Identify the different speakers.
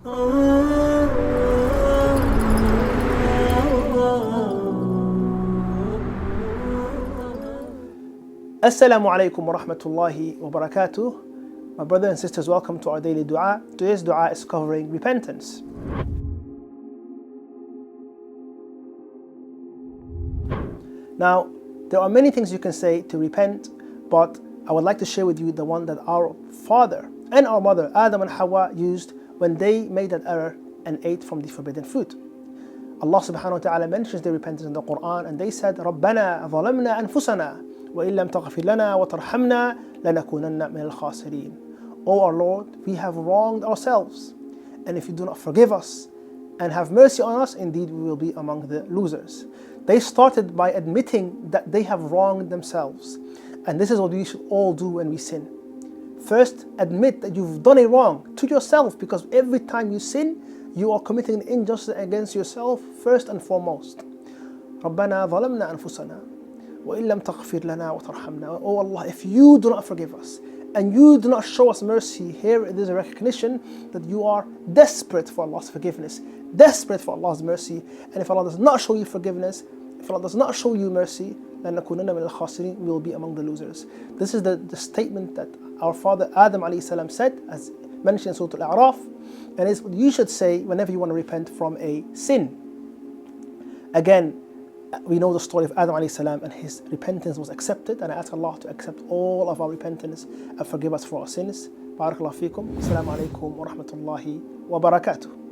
Speaker 1: Assalamu alaikum wa rahmatullahi wa barakatuh. My brothers and sisters, welcome to our daily dua. Today's dua is covering repentance. Now, there are many things you can say to repent, but I would like to share with you the one that our father and our mother, Adam and Hawaa, used when they made that error and ate from the forbidden fruit. Allah subhanahu wa ta'ala mentions their repentance in the Quran, and they said, رَبَّنَا ظَلَمْنَا أَنفُسَنَا وَإِن لَمْ تَغْفِرْ لَنَا وَتَرْحَمْنَا لَنَكُونَنَّ مِنَ الْخَاسِرِينَ. O our Lord, we have wronged ourselves, and if you do not forgive us and have mercy on us, indeed we will be among the losers. They started by admitting that they have wronged themselves, and this is what we should all do when we sin. First, admit that you've done a wrong to yourself, because every time you sin, you are committing an injustice against yourself first and foremost. رَبَّنَا ظَلَمْنَا أَنفُسَنَا وَإِن لَمْ تَغْفِرْ لَنَا وَتَرْحَمْنَا. Oh Allah, if you do not forgive us and you do not show us mercy, here it is a recognition that you are desperate for Allah's forgiveness, desperate for Allah's mercy. And if Allah does not show you forgiveness, if Allah does not show you mercy, لَنَكُونَنَّ مِنَ الْخَاسِرِينَ, we will be among the losers. This is the statement that our father Adam alayhi said, as mentioned in Surah Al-A'raf, and is what you should say whenever you want to repent from a sin. Again, we know the story of Adam alayhi salam, and his repentance was accepted, and I ask Allah to accept all of our repentance and forgive us for our sins. Barakallahu feekum. Assalamu alaikum wa rahmatullahi wa barakatuh.